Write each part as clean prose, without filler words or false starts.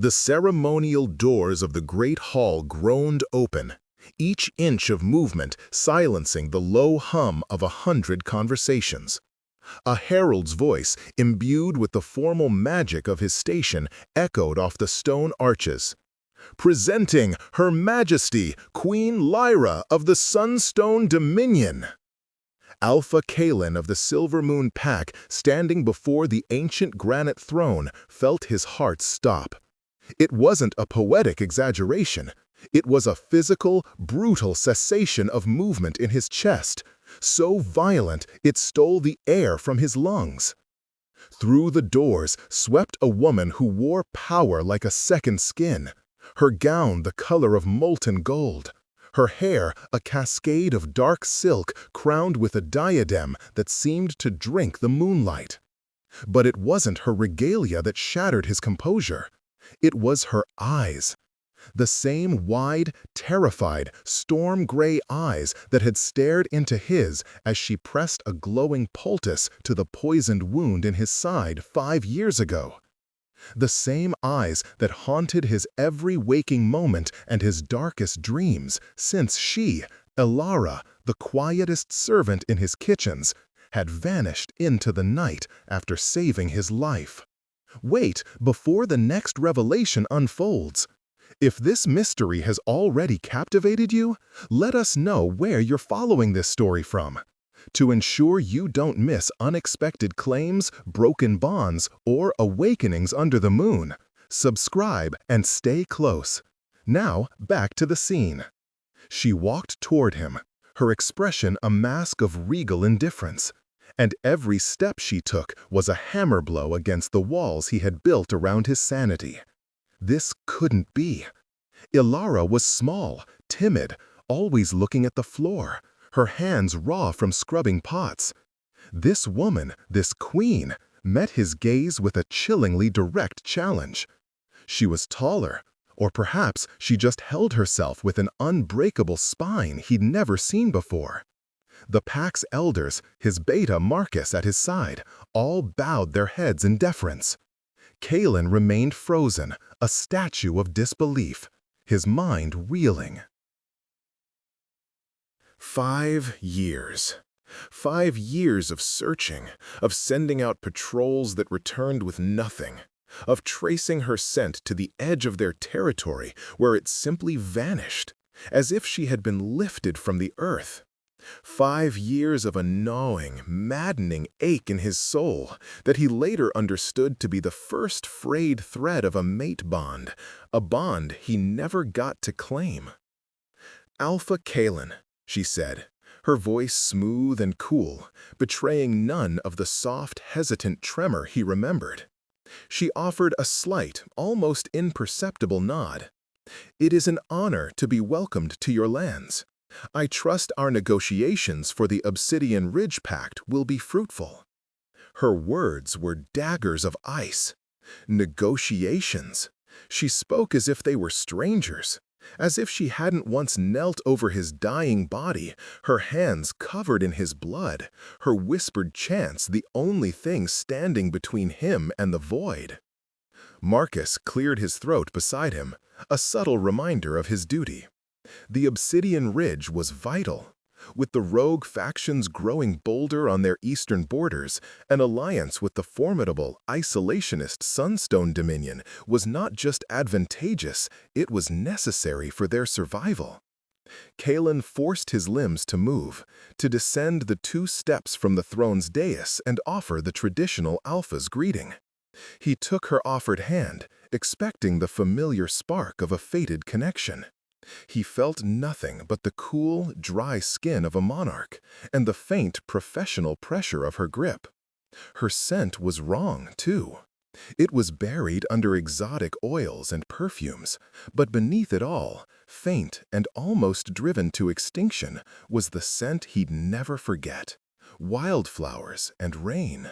The ceremonial doors of the great hall groaned open, each inch of movement silencing the low hum of 100 conversations. A herald's voice, imbued with the formal magic of his station, echoed off the stone arches. "Presenting Her Majesty, Queen Lyra of the Sunstone Dominion!" Alpha Kalen of the Silver Moon Pack, standing before the ancient granite throne, felt his heart stop. It wasn't a poetic exaggeration. It was a physical, brutal cessation of movement in his chest, so violent it stole the air from his lungs. Through the doors swept a woman who wore power like a second skin, her gown the color of molten gold, her hair a cascade of dark silk crowned with a diadem that seemed to drink the moonlight. But it wasn't her regalia that shattered his composure. It was her eyes. The same wide, terrified, storm-gray eyes that had stared into his as she pressed a glowing poultice to the poisoned wound in his side 5 years ago. The same eyes that haunted his every waking moment and his darkest dreams since she, Elara, the quietest servant in his kitchens, had vanished into the night after saving his life. Wait before the next revelation unfolds. If this mystery has already captivated you, let us know where you're following this story from. To ensure you don't miss unexpected claims, broken bonds, or awakenings under the moon, subscribe and stay close. Now, back to the scene. She walked toward him, her expression a mask of regal indifference, and every step she took was a hammer blow against the walls he had built around his sanity. This couldn't be. Elara was small, timid, always looking at the floor, her hands raw from scrubbing pots. This woman, this queen, met his gaze with a chillingly direct challenge. She was taller, or perhaps she just held herself with an unbreakable spine he'd never seen before. The pack's elders, his beta Marcus at his side, all bowed their heads in deference. Kalen remained frozen, a statue of disbelief, his mind reeling. 5 years. 5 years of searching, of sending out patrols that returned with nothing, of tracing her scent to the edge of their territory where it simply vanished, as if she had been lifted from the earth. 5 years of a gnawing, maddening ache in his soul that he later understood to be the first frayed thread of a mate bond, a bond he never got to claim. "Alpha Kalen," she said, her voice smooth and cool, betraying none of the soft, hesitant tremor he remembered. She offered a slight, almost imperceptible nod. "It is an honor to be welcomed to your lands. I trust our negotiations for the Obsidian Ridge Pact will be fruitful." Her words were daggers of ice. Negotiations. She spoke as if they were strangers, as if she hadn't once knelt over his dying body, her hands covered in his blood, her whispered chants the only thing standing between him and the void. Marcus cleared his throat beside him, a subtle reminder of his duty. The Obsidian Ridge was vital. With the rogue factions growing bolder on their eastern borders, an alliance with the formidable, isolationist Sunstone Dominion was not just advantageous, it was necessary for their survival. Kalen forced his limbs to move, to descend the 2 steps from the throne's dais and offer the traditional Alpha's greeting. He took her offered hand, expecting the familiar spark of a fated connection. He felt nothing but the cool, dry skin of a monarch and the faint, professional pressure of her grip. Her scent was wrong, too. It was buried under exotic oils and perfumes, but beneath it all, faint and almost driven to extinction, was the scent he'd never forget: wildflowers and rain.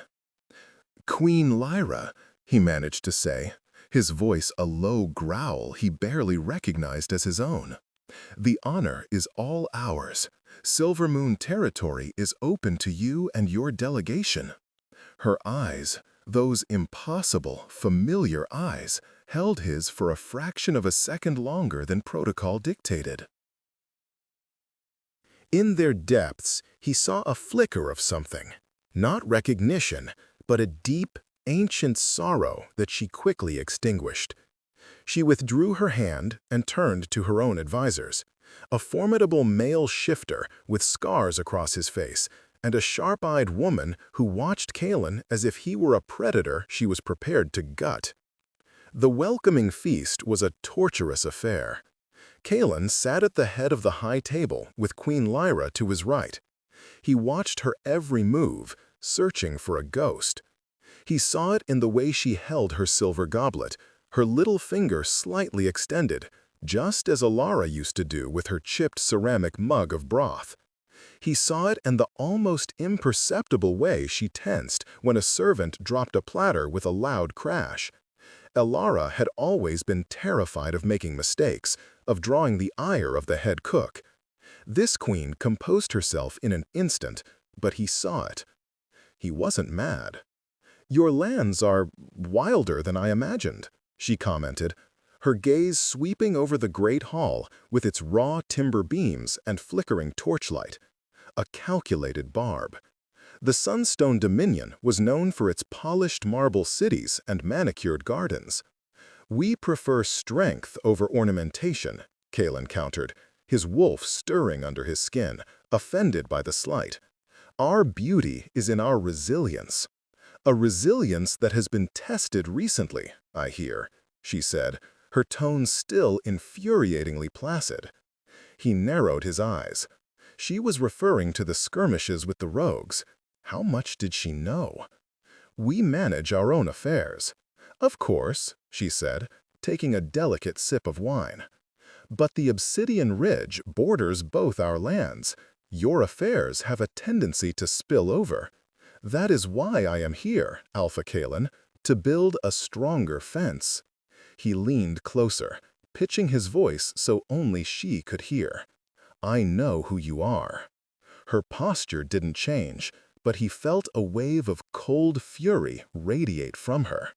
"Queen Lyra," he managed to say, his voice a low growl he barely recognized as his own. "The honor is all ours. Silver Moon territory is open to you and your delegation." Her eyes, those impossible, familiar eyes, held his for a fraction of a second longer than protocol dictated. In their depths, he saw a flicker of something. Not recognition, but a deep, ancient sorrow that she quickly extinguished. She withdrew her hand and turned to her own advisors. A formidable male shifter with scars across his face, and a sharp-eyed woman who watched Kalen as if he were a predator she was prepared to gut. The welcoming feast was a torturous affair. Kalen sat at the head of the high table with Queen Lyra to his right. He watched her every move, searching for a ghost. He saw it in the way she held her silver goblet, her little finger slightly extended, just as Alara used to do with her chipped ceramic mug of broth. He saw it in the almost imperceptible way she tensed when a servant dropped a platter with a loud crash. Alara had always been terrified of making mistakes, of drawing the ire of the head cook. This queen composed herself in an instant, but he saw it. He wasn't mad. "Your lands are wilder than I imagined," she commented, her gaze sweeping over the great hall with its raw timber beams and flickering torchlight. A calculated barb. The Sunstone Dominion was known for its polished marble cities and manicured gardens. "We prefer strength over ornamentation," Kalen countered, his wolf stirring under his skin, offended by the slight. "Our beauty is in our resilience." "A resilience that has been tested recently, I hear," she said, her tone still infuriatingly placid. He narrowed his eyes. She was referring to the skirmishes with the rogues. How much did she know? "We manage our own affairs." "Of course," she said, taking a delicate sip of wine. "But the Obsidian Ridge borders both our lands. Your affairs have a tendency to spill over. That is why I am here, Alpha Kalen, to build a stronger fence." He leaned closer, pitching his voice so only she could hear. "I know who you are." Her posture didn't change, but he felt a wave of cold fury radiate from her.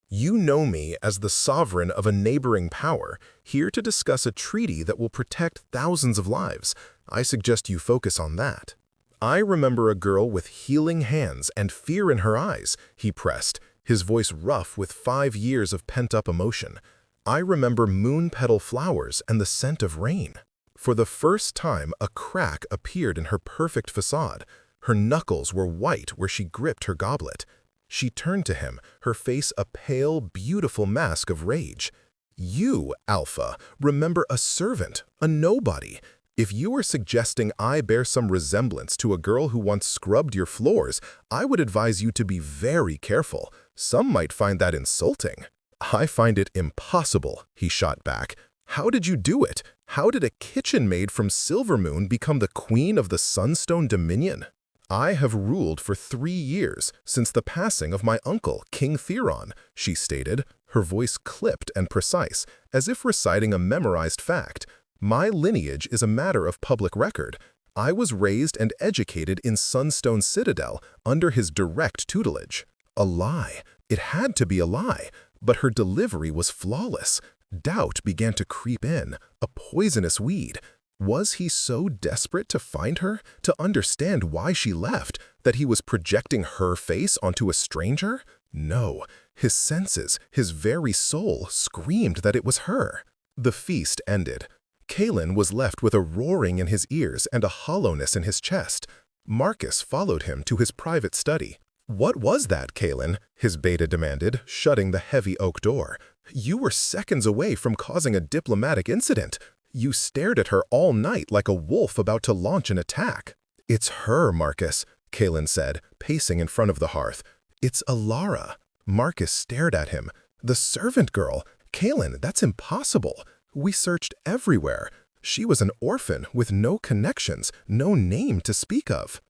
"You know me as the sovereign of a neighboring power, here to discuss a treaty that will protect thousands of lives. I suggest you focus on that." "I remember a girl with healing hands and fear in her eyes," he pressed, his voice rough with 5 years of pent-up emotion. "I remember moon petal flowers and the scent of rain." For the first time, a crack appeared in her perfect facade. Her knuckles were white where she gripped her goblet. She turned to him, her face a pale, beautiful mask of rage. "You, Alpha, remember a servant, a nobody. If you are suggesting I bear some resemblance to a girl who once scrubbed your floors, I would advise you to be very careful. Some might find that insulting." "I find it impossible," he shot back. "How did you do it? How did a kitchen maid from Silvermoon become the queen of the Sunstone Dominion?" "I have ruled for 3 years, since the passing of my uncle, King Theron," she stated, her voice clipped and precise, as if reciting a memorized fact. "My lineage is a matter of public record. I was raised and educated in Sunstone Citadel under his direct tutelage." A lie. It had to be a lie, but her delivery was flawless. Doubt began to creep in, a poisonous weed. Was he so desperate to find her, to understand why she left, that he was projecting her face onto a stranger? No. His senses, his very soul, screamed that it was her. The feast ended. Kalen was left with a roaring in his ears and a hollowness in his chest. Marcus followed him to his private study. "What was that, Kalen?" his beta demanded, shutting the heavy oak door. "You were seconds away from causing a diplomatic incident. You stared at her all night like a wolf about to launch an attack." "It's her, Marcus," Kalen said, pacing in front of the hearth. "It's Alara." Marcus stared at him. "The servant girl? Kalen, that's impossible. We searched everywhere. She was an orphan with no connections, no name to speak of."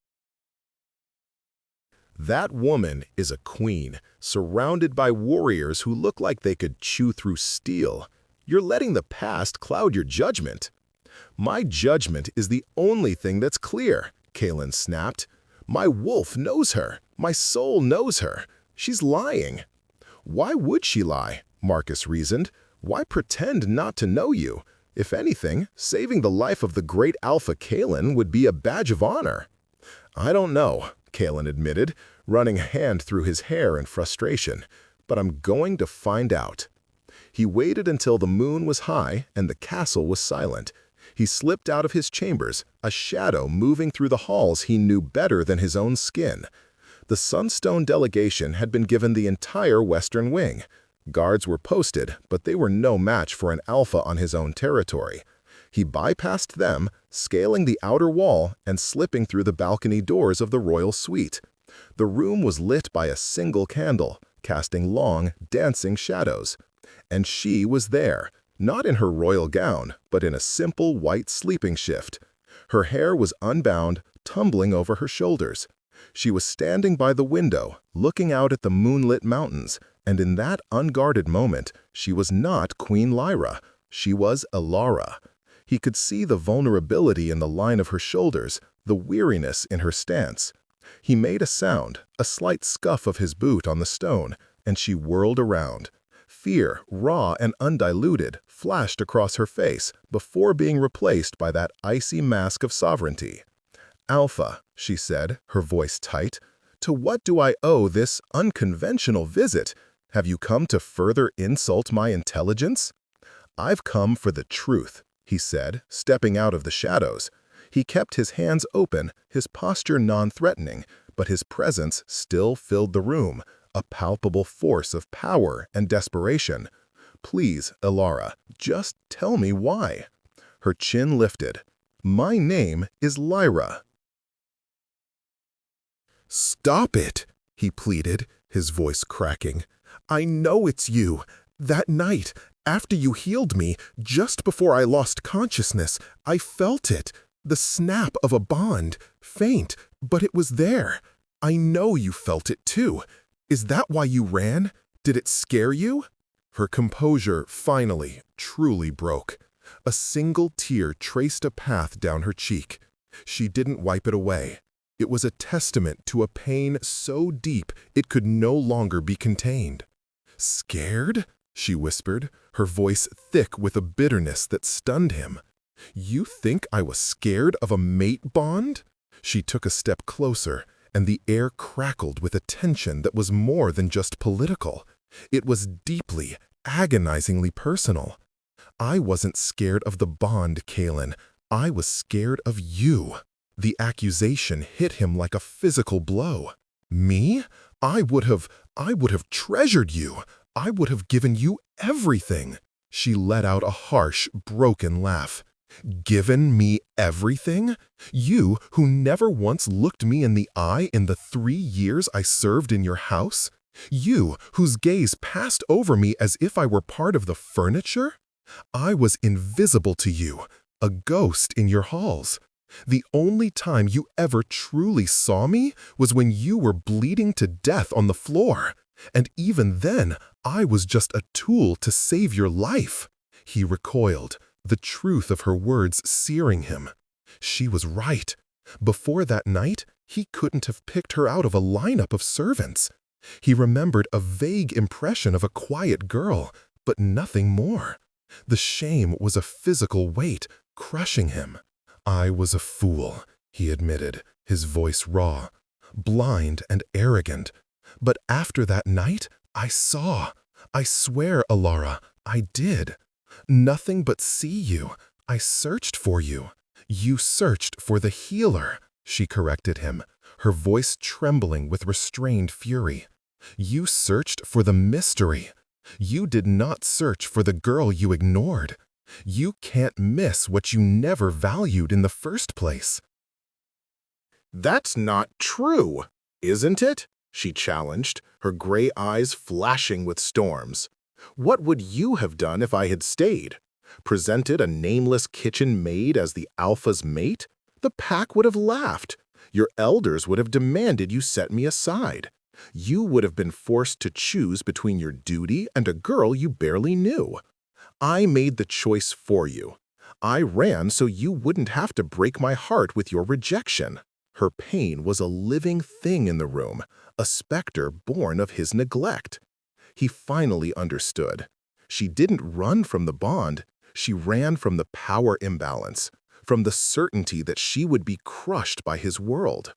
"That woman is a queen, surrounded by warriors who look like they could chew through steel. You're letting the past cloud your judgment." "My judgment is the only thing that's clear," Kalen snapped. "My wolf knows her. My soul knows her. She's lying." "Why would she lie?" Marcus reasoned. Why pretend not to know you? If anything, saving the life of the great Alpha Kalen would be a badge of honor. I don't know, Kalen admitted, running a hand through his hair in frustration, but I'm going to find out. He waited until the moon was high and the castle was silent. He slipped out of his chambers, a shadow moving through the halls he knew better than his own skin. The Sunstone delegation had been given the entire western wing. Guards were posted, but they were no match for an Alpha on his own territory. He bypassed them, scaling the outer wall and slipping through the balcony doors of the royal suite. The room was lit by a single candle, casting long, dancing shadows. And she was there, not in her royal gown, but in a simple white sleeping shift. Her hair was unbound, tumbling over her shoulders. She was standing by the window, looking out at the moonlit mountains, and in that unguarded moment, she was not Queen Lyra. She was Elara. He could see the vulnerability in the line of her shoulders, the weariness in her stance. He made a sound, a slight scuff of his boot on the stone, and she whirled around. Fear, raw and undiluted, flashed across her face before being replaced by that icy mask of sovereignty. "Alpha," she said, her voice tight, "to what do I owe this unconventional visit? Have you come to further insult my intelligence?" "I've come for the truth," he said, stepping out of the shadows. He kept his hands open, his posture non-threatening, but his presence still filled the room, a palpable force of power and desperation. "Please, Elara, just tell me why." Her chin lifted. "My name is Lyra." "Stop it," he pleaded, his voice cracking. "I know it's you. That night, after you healed me, just before I lost consciousness, I felt it. The snap of a bond. Faint, but it was there. I know you felt it too. Is that why you ran? Did it scare you?" Her composure finally, truly broke. A single tear traced a path down her cheek. She didn't wipe it away. It was a testament to a pain so deep it could no longer be contained. "Scared?" she whispered, her voice thick with a bitterness that stunned him. "You think I was scared of a mate bond?" She took a step closer, and the air crackled with a tension that was more than just political. It was deeply, agonizingly personal. "I wasn't scared of the bond, Kalen. I was scared of you." The accusation hit him like a physical blow. "Me? I would have treasured you. I would have given you everything." She let out a harsh, broken laugh. "Given me everything? You who never once looked me in the eye in the 3 years I served in your house? You whose gaze passed over me as if I were part of the furniture? I was invisible to you, a ghost in your halls. The only time you ever truly saw me was when you were bleeding to death on the floor. And even then, I was just a tool to save your life." He recoiled, the truth of her words searing him. She was right. Before that night, he couldn't have picked her out of a lineup of servants. He remembered a vague impression of a quiet girl, but nothing more. The shame was a physical weight, crushing him. "I was a fool," he admitted, his voice raw, "blind and arrogant. But after that night, I saw. I swear, Elara, I did. Nothing but see you. I searched for you." "You searched for the healer," she corrected him, her voice trembling with restrained fury. "You searched for the mystery. You did not search for the girl you ignored. You can't miss what you never valued in the first place." "That's not true, isn't it?" she challenged, her gray eyes flashing with storms. "What would you have done if I had stayed? Presented a nameless kitchen maid as the Alpha's mate? The pack would have laughed. Your elders would have demanded you set me aside. You would have been forced to choose between your duty and a girl you barely knew. I made the choice for you. I ran so you wouldn't have to break my heart with your rejection." Her pain was a living thing in the room, a specter born of his neglect. He finally understood. She didn't run from the bond, she ran from the power imbalance, from the certainty that she would be crushed by his world.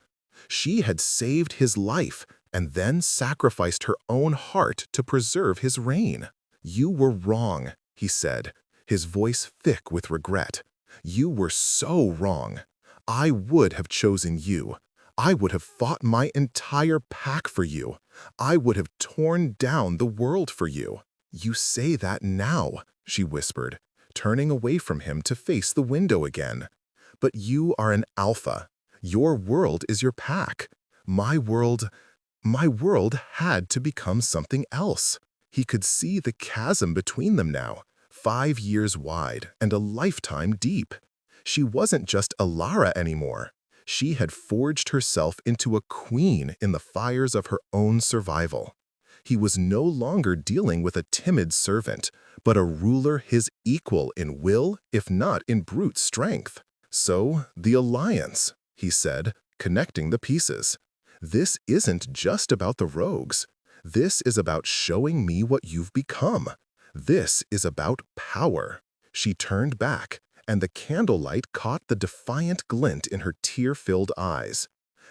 She had saved his life and then sacrificed her own heart to preserve his reign. "You were wrong," he said, his voice thick with regret. "You were so wrong. I would have chosen you. I would have fought my entire pack for you. I would have torn down the world for you." "You say that now," she whispered, turning away from him to face the window again. "But you are an alpha. Your world is your pack. My world had to become something else." He could see the chasm between them now, 5 years wide and a lifetime deep. She wasn't just Alara anymore. She had forged herself into a queen in the fires of her own survival. He was no longer dealing with a timid servant, but a ruler his equal in will, if not in brute strength. "So, the alliance," he said, connecting the pieces. "This isn't just about the rogues. This is about showing me what you've become. This is about power." She turned back, and the candlelight caught the defiant glint in her tear-filled eyes.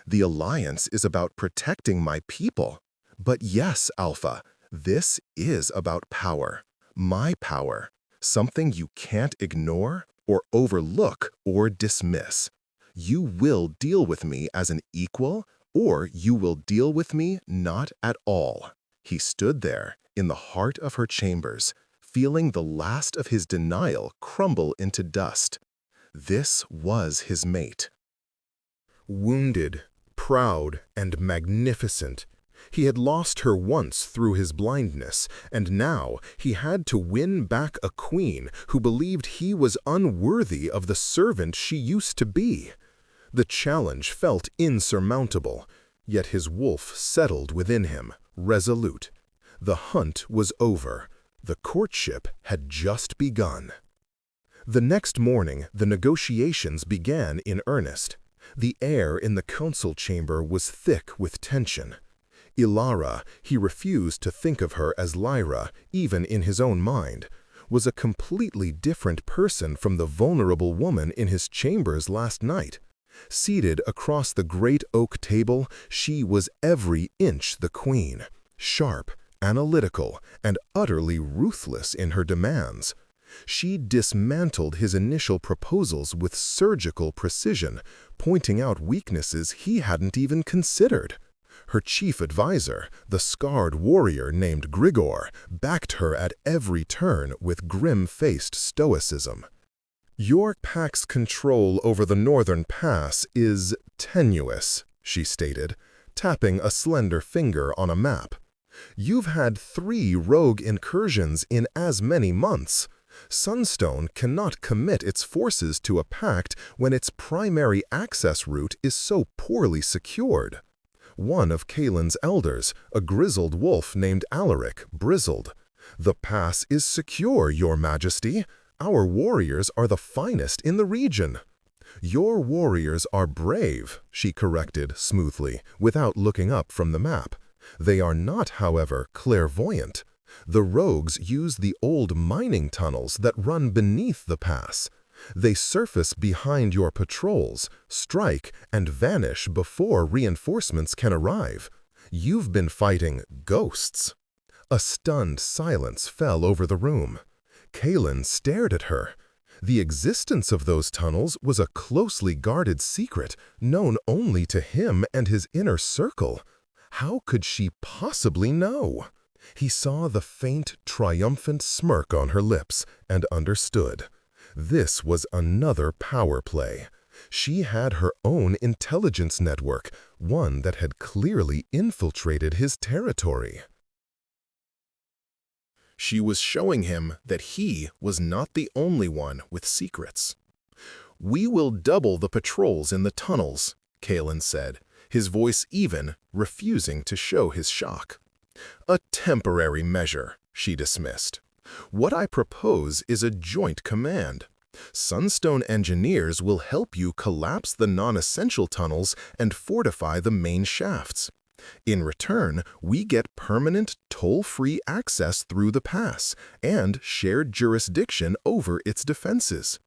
"The alliance is about protecting my people. But yes, Alpha, this is about power. My power. Something you can't ignore or overlook or dismiss. You will deal with me as an equal, or you will deal with me not at all." He stood there, in the heart of her chambers, feeling the last of his denial crumble into dust. This was his mate. Wounded, proud, and magnificent, he had lost her once through his blindness, and now he had to win back a queen who believed he was unworthy of the servant she used to be. The challenge felt insurmountable, yet his wolf settled within him, resolute. The hunt was over. The courtship had just begun. The next morning, the negotiations began in earnest. The air in the council chamber was thick with tension. Ilara, he refused to think of her as Lyra, even in his own mind, was a completely different person from the vulnerable woman in his chambers last night. Seated across the great oak table, she was every inch the queen, sharp, analytical, and utterly ruthless in her demands. She dismantled his initial proposals with surgical precision, pointing out weaknesses he hadn't even considered. Her chief advisor, the scarred warrior named Grigor, backed her at every turn with grim-faced stoicism. "Your pack's control over the northern pass is tenuous," she stated, tapping a slender finger on a map. "You've had 3 rogue incursions in as many months. Sunstone cannot commit its forces to a pact when its primary access route is so poorly secured." One of Kaelin's elders, a grizzled wolf named Alaric, bristled. "The pass is secure, Your Majesty. Our warriors are the finest in the region." "Your warriors are brave," she corrected smoothly, without looking up from the map. "They are not, however, clairvoyant. The rogues use the old mining tunnels that run beneath the pass. They surface behind your patrols, strike, and vanish before reinforcements can arrive. You've been fighting ghosts." A stunned silence fell over the room. Kaelin stared at her. The existence of those tunnels was a closely guarded secret, known only to him and his inner circle. How could she possibly know? He saw the faint, triumphant smirk on her lips and understood. This was another power play. She had her own intelligence network, one that had clearly infiltrated his territory. She was showing him that he was not the only one with secrets. "We will double the patrols in the tunnels," Kaelin said, his voice even, refusing to show his shock. "A temporary measure," she dismissed. "What I propose is a joint command. Sunstone engineers will help you collapse the non-essential tunnels and fortify the main shafts. In return, we get permanent, toll-free access through the pass and shared jurisdiction over its defenses.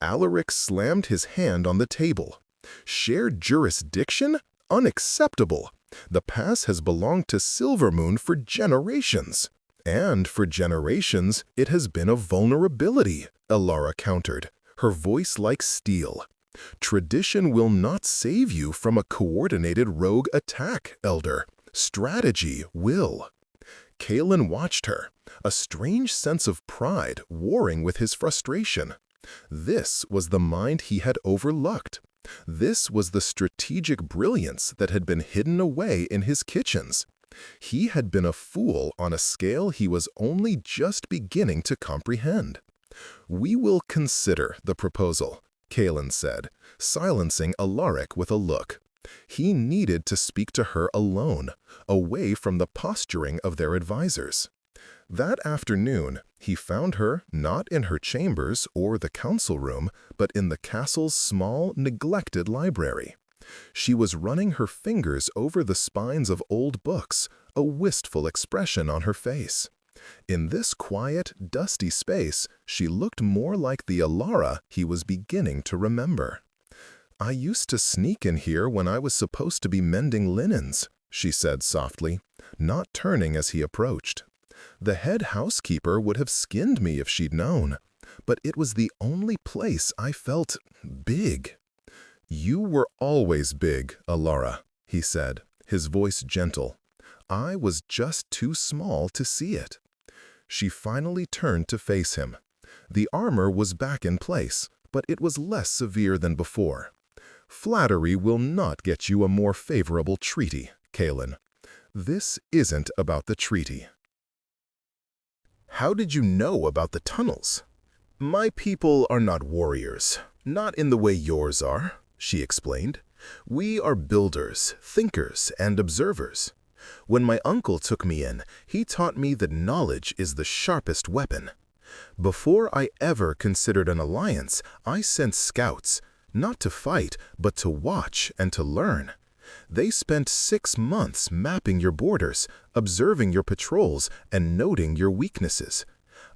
Alaric slammed his hand on the table. Shared jurisdiction? Unacceptable! The pass has belonged to Silvermoon for generations. And for generations, it has been a vulnerability, Elara countered, her voice like steel. Tradition will not save you from a coordinated rogue attack, Elder. Strategy will. Kalen watched her, a strange sense of pride warring with his frustration. This was the mind he had overlooked. This was the strategic brilliance that had been hidden away in his kitchens. He had been a fool on a scale he was only just beginning to comprehend. "We will consider the proposal," Kalen said, silencing Alaric with a look. He needed to speak to her alone, away from the posturing of their advisors. That afternoon, he found her not in her chambers or the council room, but in the castle's small, neglected library. She was running her fingers over the spines of old books, a wistful expression on her face. In this quiet, dusty space, she looked more like the Elara he was beginning to remember. "I used to sneak in here when I was supposed to be mending linens," she said softly, not turning as he approached. "The head housekeeper would have skinned me if she'd known, but it was the only place I felt big." "You were always big, Elara," he said, his voice gentle. "I was just too small to see it." She finally turned to face him. The armor was back in place, but it was less severe than before. "Flattery will not get you a more favorable treaty, Kalen. This isn't about the treaty." "How did you know about the tunnels?" "My people are not warriors, not in the way yours are," she explained. "We are builders, thinkers, and observers. When my uncle took me in, he taught me that knowledge is the sharpest weapon. Before I ever considered an alliance, I sent scouts, not to fight, but to watch and to learn. They spent 6 months mapping your borders, observing your patrols, and noting your weaknesses.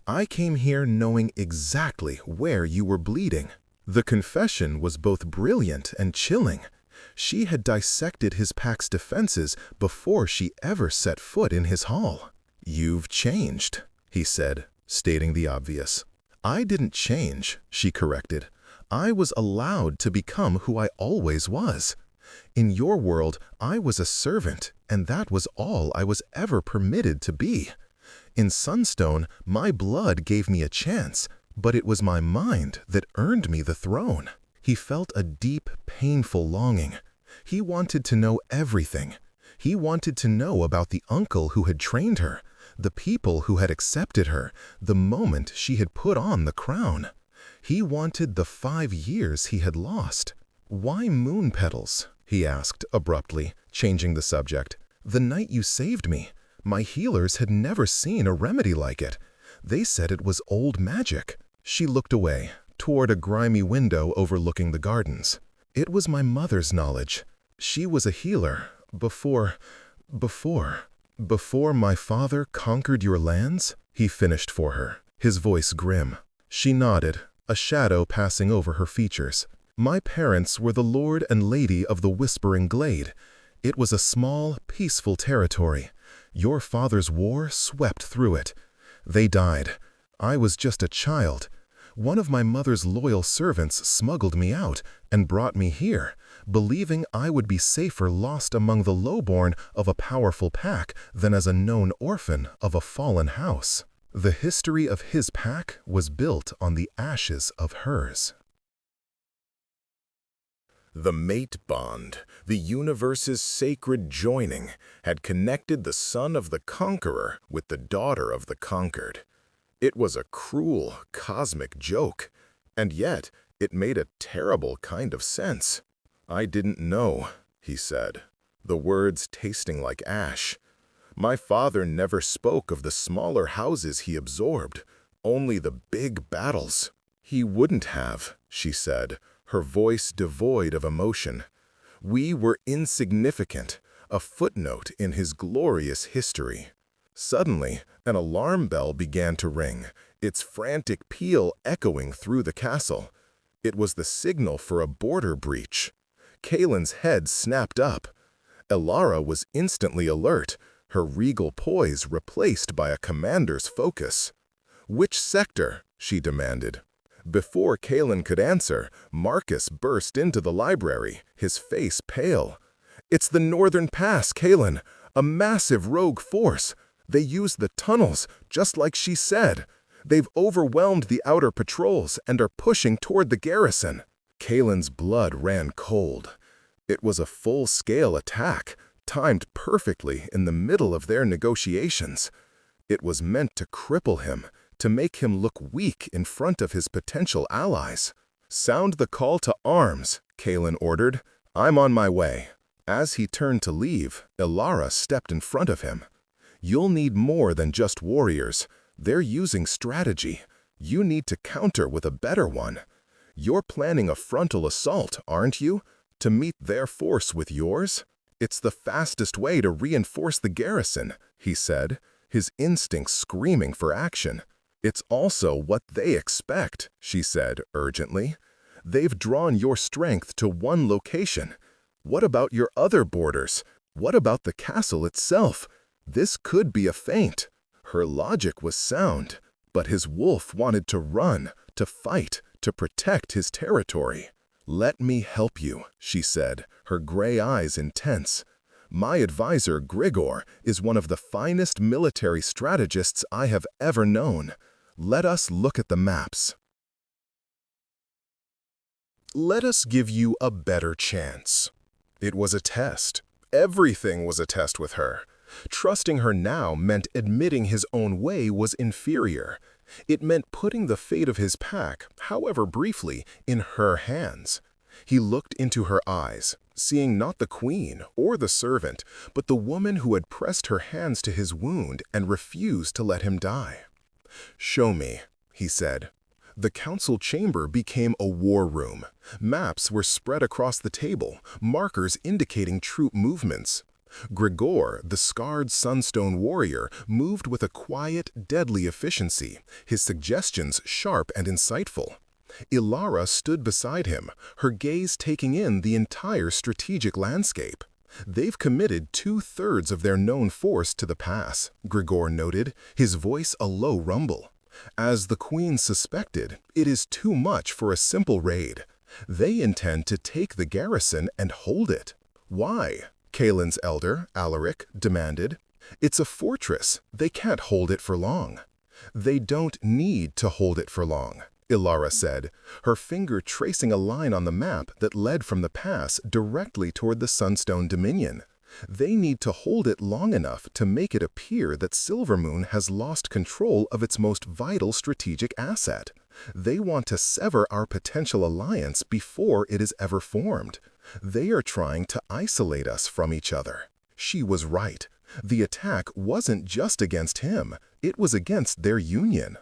I came here knowing exactly where you were bleeding." The confession was both brilliant and chilling. She had dissected his pack's defenses before she ever set foot in his hall. "You've changed," he said, stating the obvious. "I didn't change," she corrected. "I was allowed to become who I always was. In your world, I was a servant, and that was all I was ever permitted to be. In Sunstone, my blood gave me a chance, but it was my mind that earned me the throne." He felt a deep, painful longing. He wanted to know everything. He wanted to know about the uncle who had trained her, the people who had accepted her, the moment she had put on the crown. He wanted the 5 years he had lost. "Why moon petals?" he asked abruptly, changing the subject. "The night you saved me, my healers had never seen a remedy like it. They said it was old magic." She looked away, toward a grimy window overlooking the gardens. "It was my mother's knowledge. She was a healer before my father conquered your lands," he finished for her, his voice grim. She nodded, a shadow passing over her features. "My parents were the lord and lady of the Whispering Glade. It was a small, peaceful territory. Your father's war swept through it. They died. I was just a child. One of my mother's loyal servants smuggled me out and brought me here, believing I would be safer lost among the lowborn of a powerful pack than as a known orphan of a fallen house. The history of his pack was built on the ashes of hers." The mate bond, the universe's sacred joining, had connected the son of the conqueror with the daughter of the conquered. It was a cruel, cosmic joke, and yet it made a terrible kind of sense. "I didn't know," he said, the words tasting like ash. "My father never spoke of the smaller houses he absorbed, only the big battles." "He wouldn't have," she said, her voice devoid of emotion. "We were insignificant, a footnote in his glorious history. Suddenly, an alarm bell began to ring, its frantic peal echoing through the castle. It was the signal for a border breach. Kaelin's head snapped up. Elara was instantly alert, her regal poise replaced by a commander's focus. "Which sector?" she demanded. Before Kaelin could answer, Marcus burst into the library, his face pale. "It's the Northern Pass, Kaelin! A massive rogue force! They use the tunnels, just like she said. They've overwhelmed the outer patrols and are pushing toward the garrison." Kaelin's blood ran cold. It was a full-scale attack, timed perfectly in the middle of their negotiations. It was meant to cripple him, to make him look weak in front of his potential allies. "Sound the call to arms," Kaelin ordered. "I'm on my way." As he turned to leave, Elara stepped in front of him. "You'll need more than just warriors. They're using strategy. You need to counter with a better one. You're planning a frontal assault, aren't you? To meet their force with yours? It's the fastest way to reinforce the garrison," he said, his instincts screaming for action. "It's also what they expect," she said urgently. "They've drawn your strength to one location. What about your other borders? What about the castle itself? This could be a feint." Her logic was sound, but his wolf wanted to run, to fight, to protect his territory. "Let me help you," she said, her gray eyes intense. "My advisor, Grigor, is one of the finest military strategists I have ever known. Let us look at the maps. Let us give you a better chance." It was a test. Everything was a test with her. Trusting her now meant admitting his own way was inferior. It meant putting the fate of his pack, however briefly, in her hands. He looked into her eyes, seeing not the queen or the servant, but the woman who had pressed her hands to his wound and refused to let him die. "Show me," he said. The council chamber became a war room. Maps were spread across the table, markers indicating troop movements. Grigor, the scarred Sunstone warrior, moved with a quiet, deadly efficiency, his suggestions sharp and insightful. Elara stood beside him, her gaze taking in the entire strategic landscape. "They've committed 2/3 of their known force to the pass," Grigor noted, his voice a low rumble. "As the queen suspected, it is too much for a simple raid. They intend to take the garrison and hold it." "Why?" Kaelin's elder, Alaric, demanded. "It's a fortress. They can't hold it for long." "They don't need to hold it for long," Elara said, her finger tracing a line on the map that led from the pass directly toward the Sunstone Dominion. "They need to hold it long enough to make it appear that Silvermoon has lost control of its most vital strategic asset. They want to sever our potential alliance before it is ever formed. They are trying to isolate us from each other." She was right. The attack wasn't just against him, it was against their union.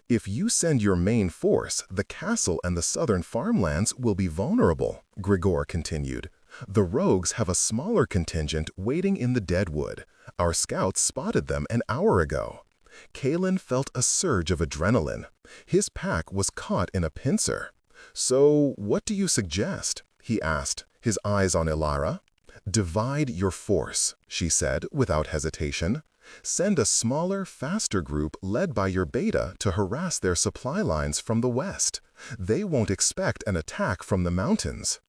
"If you send your main force, the castle and the southern farmlands will be vulnerable," Grigor continued. "The rogues have a smaller contingent waiting in the Deadwood. Our scouts spotted them an hour ago." Kaelin felt a surge of adrenaline. His pack was caught in a pincer. "So, what do you suggest?" he asked, his eyes on Elara. "Divide your force," she said without hesitation. "Send a smaller, faster group led by your beta to harass their supply lines from the west. They won't expect an attack from the mountains.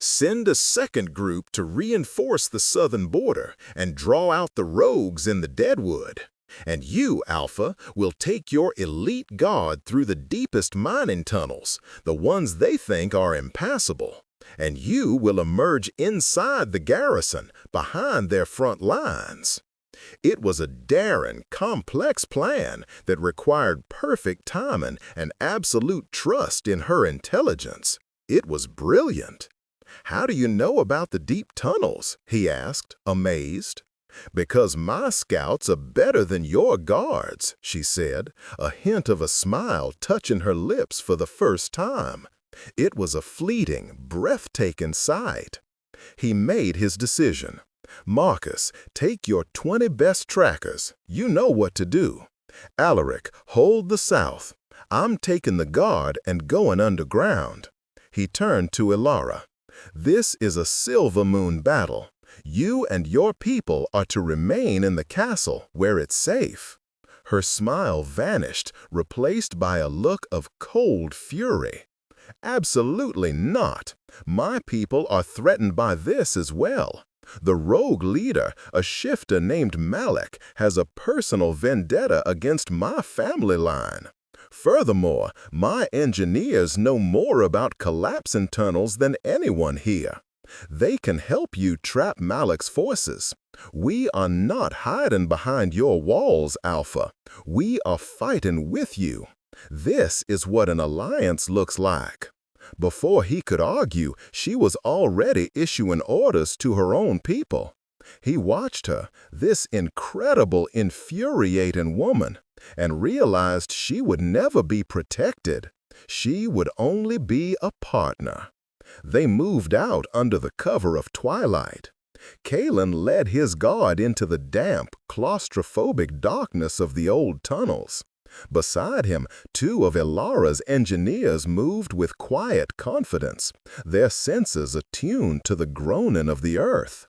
Send a second group to reinforce the southern border and draw out the rogues in the Deadwood. And you, Alpha, will take your elite guard through the deepest mining tunnels, the ones they think are impassable. And you will emerge inside the garrison, behind their front lines." It was a daring, complex plan that required perfect timing and absolute trust in her intelligence. It was brilliant. "How do you know about the deep tunnels?" he asked, amazed. "Because my scouts are better than your guards," she said, a hint of a smile touching her lips for the first time. It was a fleeting, breathtaking sight. He made his decision. Marcus, take your 20 best trackers. You know what to do. Alaric, hold the south. I'm taking the guard and going underground. He turned to Elara. This is a silver moon battle. You and your people are to remain in the castle where it's safe. Her smile vanished, replaced by a look of cold fury. Absolutely not. My people are threatened by this as well. The rogue leader, a shifter named Malak, has a personal vendetta against my family line. Furthermore, my engineers know more about collapsing tunnels than anyone here. They can help you trap Malak's forces. We are not hiding behind your walls, Alpha. We are fighting with you. This is what an alliance looks like. Before he could argue, she was already issuing orders to her own people. He watched her, this incredible, infuriating woman, and realized she would never be protected. She would only be a partner. They moved out under the cover of twilight. Kalen led his guard into the damp, claustrophobic darkness of the old tunnels. Beside him, two of Elara's engineers moved with quiet confidence, their senses attuned to the groaning of the earth.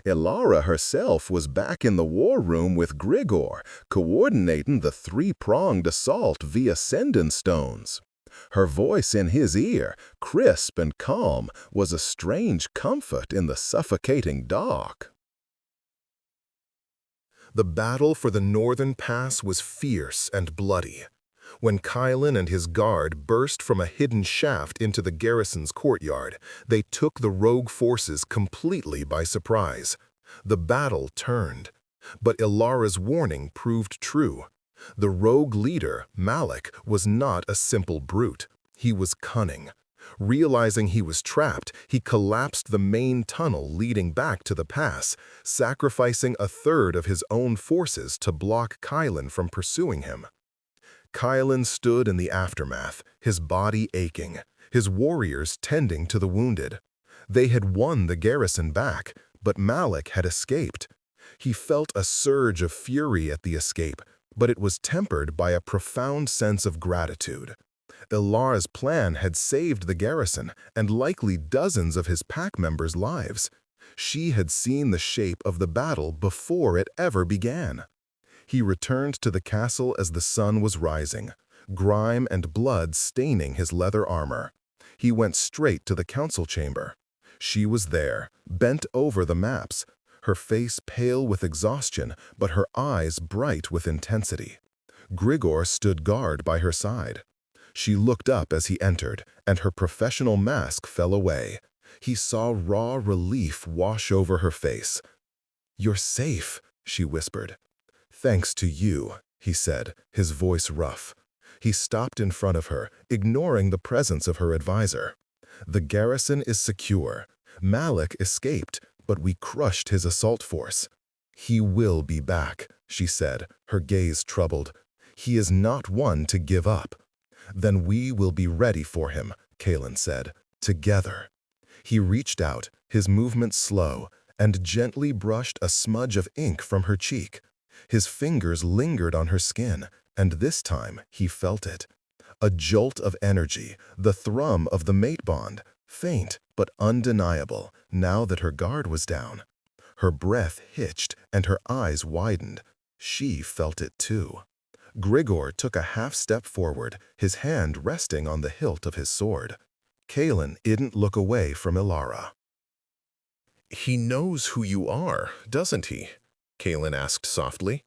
Elara herself was back in the war room with Grigor, coordinating the three-pronged assault via sending stones. Her voice in his ear, crisp and calm, was a strange comfort in the suffocating dark. The battle for the northern pass was fierce and bloody. When Kylan and his guard burst from a hidden shaft into the garrison's courtyard, they took the rogue forces completely by surprise. The battle turned. But Elara's warning proved true. The rogue leader, Malak, was not a simple brute. He was cunning. Realizing he was trapped, he collapsed the main tunnel leading back to the pass, sacrificing a third of his own forces to block Kylan from pursuing him. Kylan stood in the aftermath, his body aching, his warriors tending to the wounded. They had won the garrison back, but Malak had escaped. He felt a surge of fury at the escape, but it was tempered by a profound sense of gratitude. Elara's plan had saved the garrison and likely dozens of his pack members' lives. She had seen the shape of the battle before it ever began. He returned to the castle as the sun was rising, grime and blood staining his leather armor. He went straight to the council chamber. She was there, bent over the maps, her face pale with exhaustion, but her eyes bright with intensity. Grigor stood guard by her side. She looked up as he entered, and her professional mask fell away. He saw raw relief wash over her face. "You're safe," she whispered. "Thanks to you," he said, his voice rough. He stopped in front of her, ignoring the presence of her advisor. "The garrison is secure. Malak escaped, but we crushed his assault force." "He will be back," she said, her gaze troubled. "He is not one to give up." "Then we will be ready for him," Kalen said, "together." He reached out, his movement slow, and gently brushed a smudge of ink from her cheek. His fingers lingered on her skin, and this time he felt it. A jolt of energy, the thrum of the mate bond, faint but undeniable now that her guard was down. Her breath hitched and her eyes widened. She felt it too. Grigor took a half step forward, his hand resting on the hilt of his sword. Kalen didn't look away from Elara. "He knows who you are, doesn't he?" Kalen asked softly.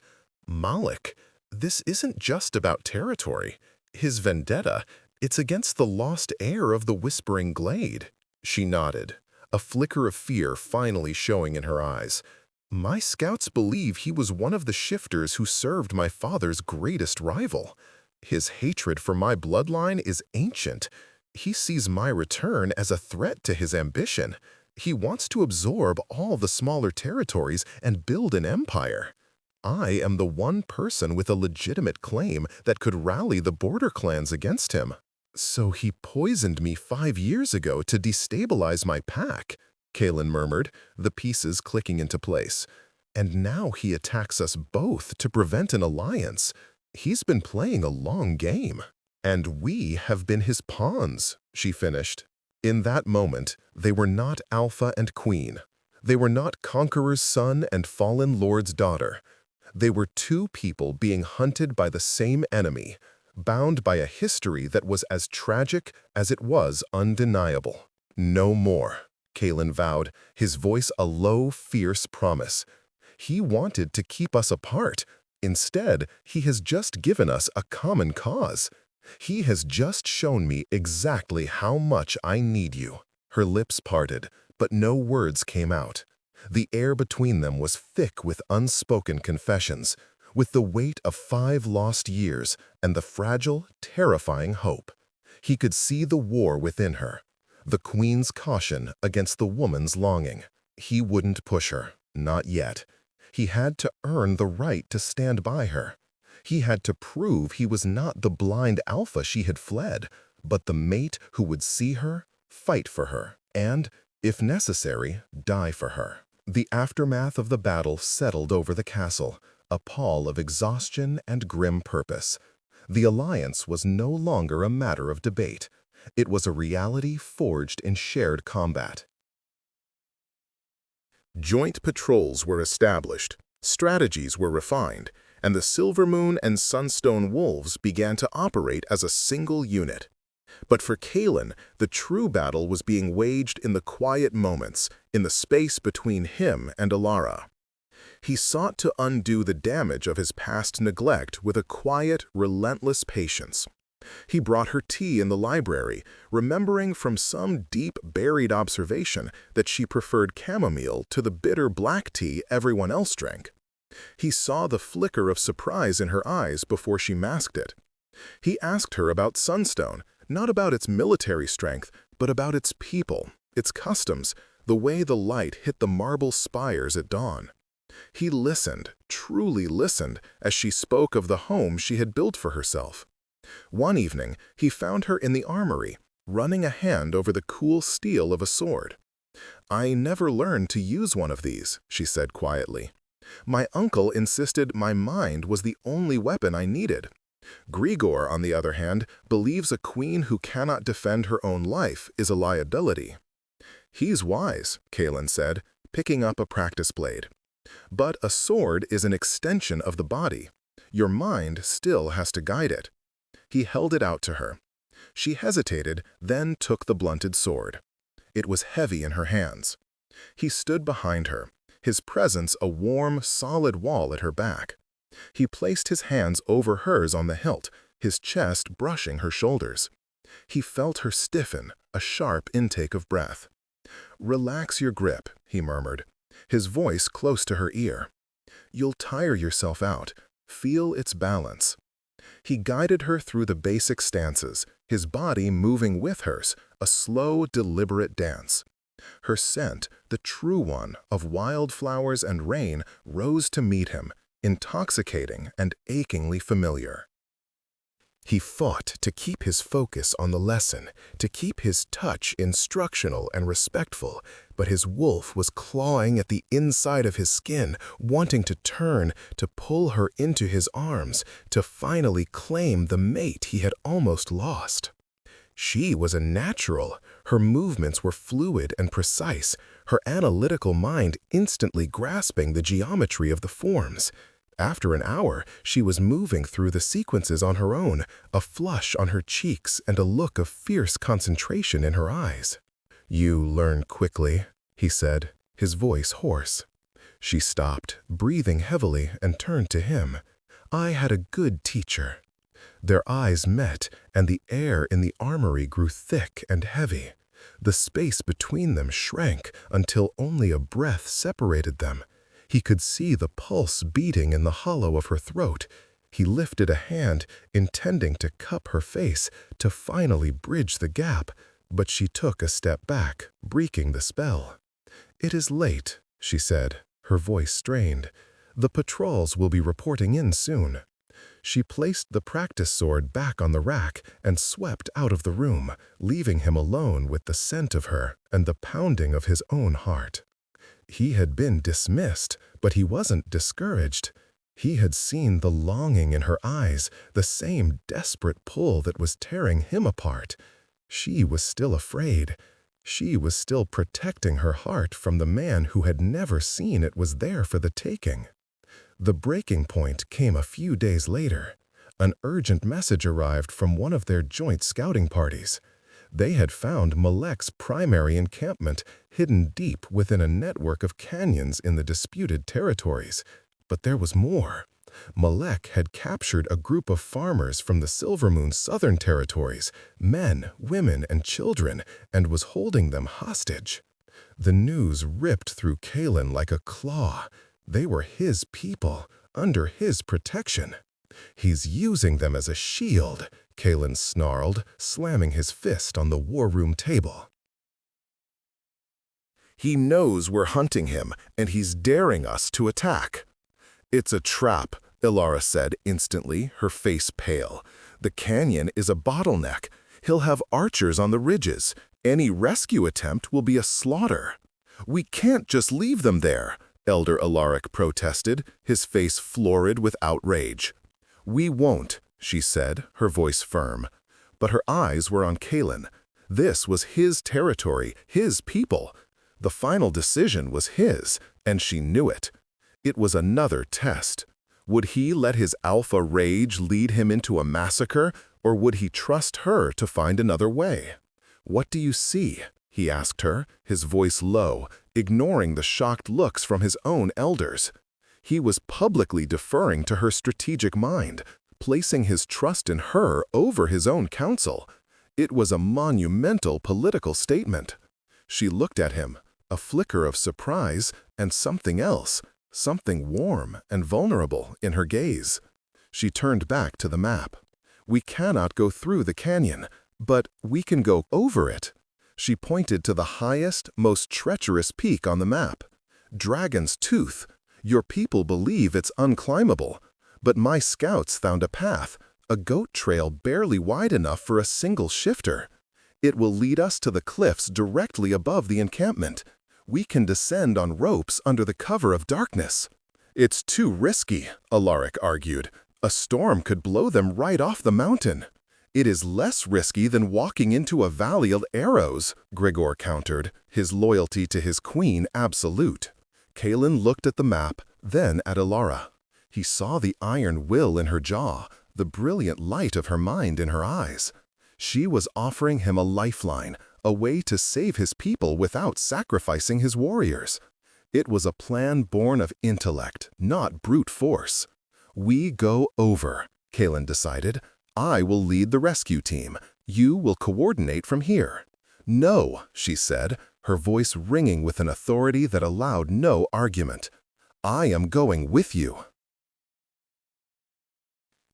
"Malak, this isn't just about territory. His vendetta, it's against the lost heir of the Whispering Glade." She nodded, a flicker of fear finally showing in her eyes. "My scouts believe he was one of the shifters who served my father's greatest rival. His hatred for my bloodline is ancient. He sees my return as a threat to his ambition. He wants to absorb all the smaller territories and build an empire. I am the one person with a legitimate claim that could rally the border clans against him. So he poisoned me 5 years ago to destabilize my pack. Kalen murmured, the pieces clicking into place. And now he attacks us both to prevent an alliance. He's been playing a long game. And we have been his pawns, she finished. In that moment, they were not Alpha and Queen. They were not Conqueror's son and Fallen Lord's daughter. They were two people being hunted by the same enemy, bound by a history that was as tragic as it was undeniable. No more, Kalen vowed, his voice a low, fierce promise. He wanted to keep us apart. Instead, he has just given us a common cause. He has just shown me exactly how much I need you. Her lips parted, but no words came out. The air between them was thick with unspoken confessions, with the weight of 5 lost years and the fragile, terrifying hope. He could see the war within her, the queen's caution against the woman's longing. He wouldn't push her, not yet. He had to earn the right to stand by her. He had to prove he was not the blind alpha she had fled, but the mate who would see her, fight for her, and, if necessary, die for her. The aftermath of the battle settled over the castle, a pall of exhaustion and grim purpose. The alliance was no longer a matter of debate. It was a reality forged in shared combat. Joint patrols were established, strategies were refined, and the Silvermoon and Sunstone Wolves began to operate as a single unit. But for Kalen, the true battle was being waged in the quiet moments, in the space between him and Alara. He sought to undo the damage of his past neglect with a quiet, relentless patience. He brought her tea in the library, remembering from some deep buried observation that she preferred chamomile to the bitter black tea everyone else drank. He saw the flicker of surprise in her eyes before she masked it. He asked her about Sunstone, not about its military strength, but about its people, its customs, the way the light hit the marble spires at dawn. He listened, truly listened, as she spoke of the home she had built for herself. One evening, he found her in the armory, running a hand over the cool steel of a sword. "I never learned to use one of these," she said quietly. "My uncle insisted my mind was the only weapon I needed. Grigor, on the other hand, believes a queen who cannot defend her own life is a liability." "He's wise," Kalen said, picking up a practice blade. "But a sword is an extension of the body. Your mind still has to guide it." He held it out to her. She hesitated, then took the blunted sword. It was heavy in her hands. He stood behind her, his presence a warm, solid wall at her back. He placed his hands over hers on the hilt, his chest brushing her shoulders. He felt her stiffen, a sharp intake of breath. "Relax your grip," he murmured, his voice close to her ear. "You'll tire yourself out. Feel its balance." He guided her through the basic stances, his body moving with hers, a slow, deliberate dance. Her scent, the true one of wildflowers and rain, rose to meet him, intoxicating and achingly familiar. He fought to keep his focus on the lesson, to keep his touch instructional and respectful, but his wolf was clawing at the inside of his skin, wanting to turn, to pull her into his arms, to finally claim the mate he had almost lost. She was a natural. Her movements were fluid and precise, her analytical mind instantly grasping the geometry of the forms. After an hour, she was moving through the sequences on her own, a flush on her cheeks and a look of fierce concentration in her eyes. "You learn quickly," he said, his voice hoarse. She stopped, breathing heavily, and turned to him. "I had a good teacher." Their eyes met, and the air in the armory grew thick and heavy. The space between them shrank until only a breath separated them. He could see the pulse beating in the hollow of her throat. He lifted a hand, intending to cup her face, to finally bridge the gap, but she took a step back, breaking the spell. "It is late," she said, her voice strained. "The patrols will be reporting in soon." She placed the practice sword back on the rack and swept out of the room, leaving him alone with the scent of her and the pounding of his own heart. He had been dismissed, but he wasn't discouraged. He had seen the longing in her eyes, the same desperate pull that was tearing him apart. She was still afraid. She was still protecting her heart from the man who had never seen it was there for the taking. The breaking point came a few days later. An urgent message arrived from one of their joint scouting parties. They had found Malek's primary encampment hidden deep within a network of canyons in the disputed territories. But there was more. Malek had captured a group of farmers from the Silvermoon Southern Territories, men, women, and children, and was holding them hostage. The news ripped through Kalen like a claw. They were his people, under his protection. "He's using them as a shield," Kalen snarled, slamming his fist on the war room table. "He knows we're hunting him, and he's daring us to attack." "It's a trap," Ilara said instantly, her face pale. "The canyon is a bottleneck. He'll have archers on the ridges. Any rescue attempt will be a slaughter." "We can't just leave them there," Elder Alaric protested, his face florid with outrage. "We won't," she said, her voice firm. But her eyes were on Kalen. This was his territory, his people. The final decision was his, and she knew it. It was another test. Would he let his alpha rage lead him into a massacre, or would he trust her to find another way? "What do you see?" he asked her, his voice low, ignoring the shocked looks from his own elders. He was publicly deferring to her strategic mind, placing his trust in her over his own counsel. It was a monumental political statement. She looked at him, a flicker of surprise and something else, something warm and vulnerable in her gaze. She turned back to the map. "We cannot go through the canyon, but we can go over it." She pointed to the highest, most treacherous peak on the map. "Dragon's Tooth. Your people believe it's unclimbable, but my scouts found a path, a goat trail barely wide enough for a single shifter. It will lead us to the cliffs directly above the encampment. We can descend on ropes under the cover of darkness." "It's too risky," Alaric argued. "A storm could blow them right off the mountain." "It is less risky than walking into a valley of arrows," Grigor countered, his loyalty to his queen absolute. Kalen looked at the map, then at Ilara. He saw the iron will in her jaw, the brilliant light of her mind in her eyes. She was offering him a lifeline, a way to save his people without sacrificing his warriors. It was a plan born of intellect, not brute force. "We go over," Kalen decided. "I will lead the rescue team. You will coordinate from here." "No," she said, her voice ringing with an authority that allowed no argument. "I am going with you."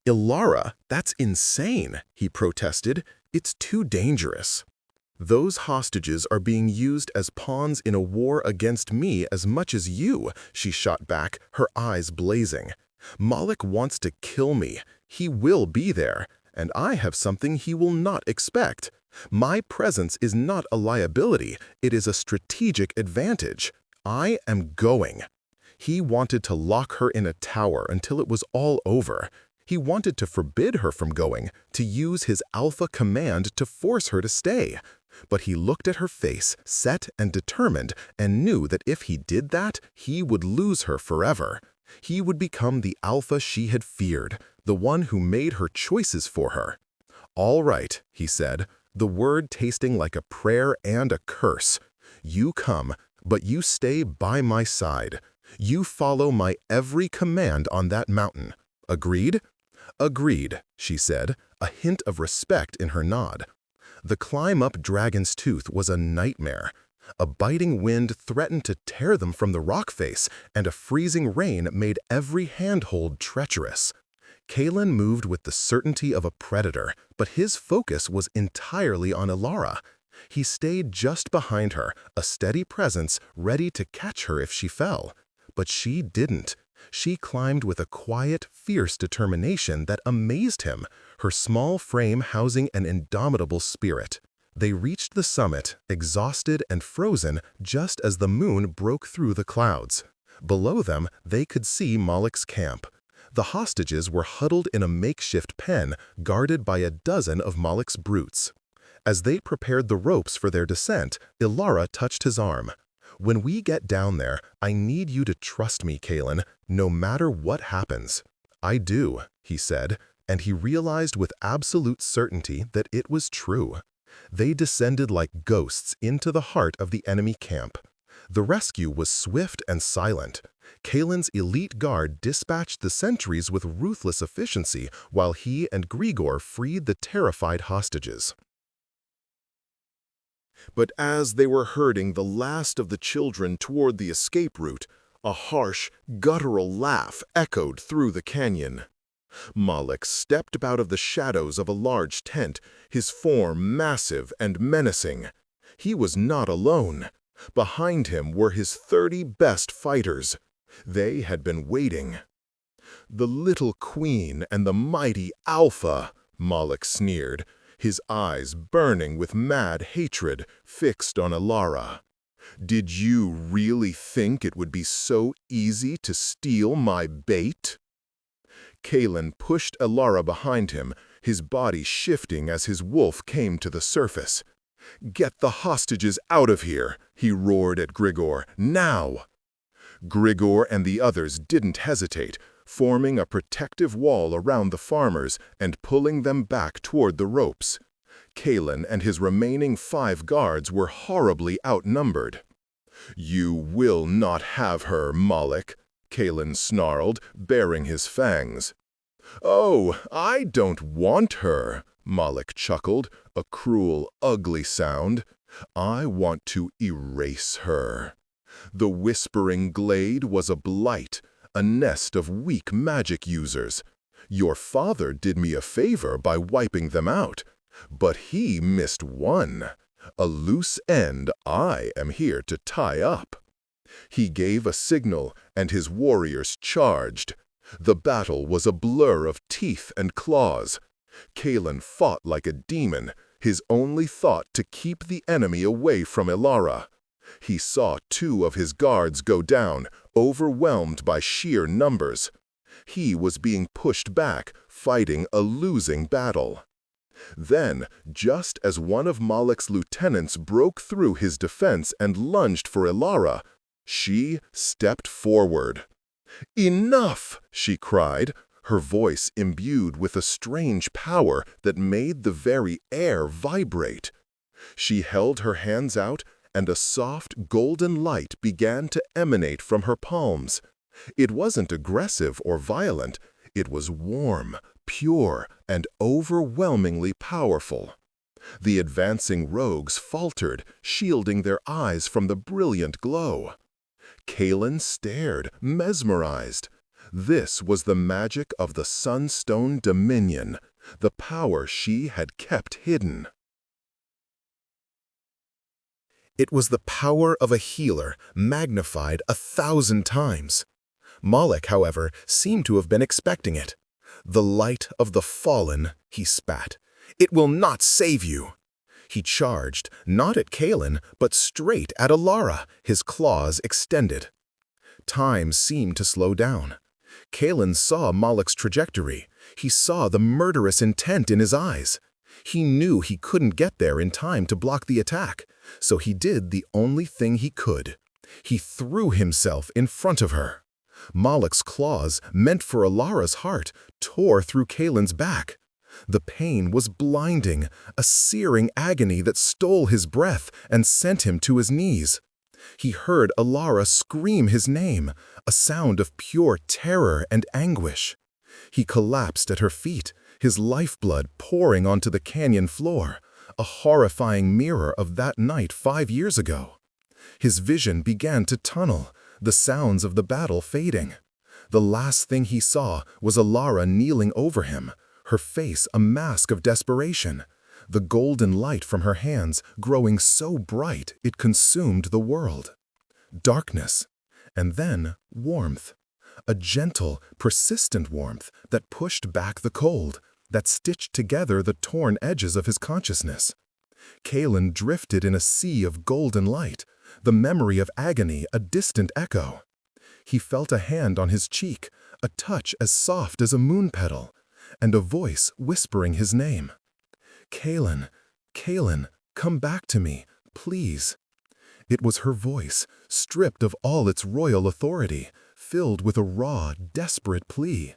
"Ilara, that's insane," he protested. "It's too dangerous." "Those hostages are being used as pawns in a war against me as much as you," she shot back, her eyes blazing. "Malek wants to kill me. He will be there, and I have something he will not expect. My presence is not a liability, it is a strategic advantage. I am going." He wanted to lock her in a tower until it was all over. He wanted to forbid her from going, to use his alpha command to force her to stay. But he looked at her face, set and determined, and knew that if he did that, he would lose her forever. He would become the alpha she had feared, the one who made her choices for her. "All right," he said, the word tasting like a prayer and a curse. "You come, but you stay by my side. You follow my every command on that mountain. Agreed?" "Agreed," she said, a hint of respect in her nod. The climb up Dragon's Tooth was a nightmare. A biting wind threatened to tear them from the rock face, and a freezing rain made every handhold treacherous. Kalen moved with the certainty of a predator, but his focus was entirely on Ilara. He stayed just behind her, a steady presence, ready to catch her if she fell. But she didn't. She climbed with a quiet, fierce determination that amazed him, her small frame housing an indomitable spirit. They reached the summit, exhausted and frozen, just as the moon broke through the clouds. Below them, they could see Moloch's camp. The hostages were huddled in a makeshift pen, guarded by a dozen of Moloch's brutes. As they prepared the ropes for their descent, Ilara touched his arm. "When we get down there, I need you to trust me, Kalen, no matter what happens." "I do," he said, and he realized with absolute certainty that it was true. They descended like ghosts into the heart of the enemy camp. The rescue was swift and silent. Kalen's elite guard dispatched the sentries with ruthless efficiency while he and Grigor freed the terrified hostages. But as they were herding the last of the children toward the escape route, a harsh, guttural laugh echoed through the canyon. Moloch stepped out of the shadows of a large tent, his form massive and menacing. He was not alone. Behind him were his 30 best fighters. They had been waiting. "The little queen and the mighty Alpha," Moloch sneered, his eyes burning with mad hatred fixed on Ilara. "Did you really think it would be so easy to steal my bait?" Kalen pushed Ilara behind him, his body shifting as his wolf came to the surface. "Get the hostages out of here," he roared at Grigor. "Now!" Grigor and the others didn't hesitate, forming a protective wall around the farmers and pulling them back toward the ropes. Kalen and his remaining 5 guards were horribly outnumbered. "You will not have her, Moloch," Kalen snarled, baring his fangs. "Oh, I don't want her," Moloch chuckled, a cruel, ugly sound. "I want to erase her." The Whispering Glade was a blight, a nest of weak magic users. Your father did me a favor by wiping them out, but he missed one. A loose end I am here to tie up. He gave a signal, and his warriors charged. The battle was a blur of teeth and claws. Kalen fought like a demon, his only thought to keep the enemy away from Ilara. He saw 2 of his guards go down, overwhelmed by sheer numbers. He was being pushed back, fighting a losing battle. Then, just as one of Moloch's lieutenants broke through his defense and lunged for Ilara, she stepped forward. "Enough!" she cried, her voice imbued with a strange power that made the very air vibrate. She held her hands out, and a soft, golden light began to emanate from her palms. It wasn't aggressive or violent. It was warm, pure, and overwhelmingly powerful. The advancing rogues faltered, shielding their eyes from the brilliant glow. Kalen stared, mesmerized. This was the magic of the Sunstone Dominion, the power she had kept hidden. It was the power of a healer, magnified 1,000 times. Moloch, however, seemed to have been expecting it. "The light of the fallen," he spat. "It will not save you." He charged, not at Kalen, but straight at Ilara, his claws extended. Time seemed to slow down. Kalen saw Moloch's trajectory. He saw the murderous intent in his eyes. He knew he couldn't get there in time to block the attack, so he did the only thing he could. He threw himself in front of her. Moloch's claws, meant for Ilara's heart, tore through Kalen's back. The pain was blinding, a searing agony that stole his breath and sent him to his knees. He heard Ilara scream his name, a sound of pure terror and anguish. He collapsed at her feet, his lifeblood pouring onto the canyon floor, a horrifying mirror of that night 5 years ago. His vision began to tunnel, the sounds of the battle fading. The last thing he saw was Ilara kneeling over him, her face a mask of desperation, the golden light from her hands growing so bright it consumed the world. Darkness, and then warmth. a gentle, persistent warmth that pushed back the cold, that stitched together the torn edges of his consciousness. Kalen drifted in a sea of golden light, the memory of agony a distant echo. He felt a hand on his cheek, a touch as soft as a moon petal, and a voice whispering his name. "Kalen, Kalen, come back to me, please." It was her voice, stripped of all its royal authority, filled with a raw, desperate plea.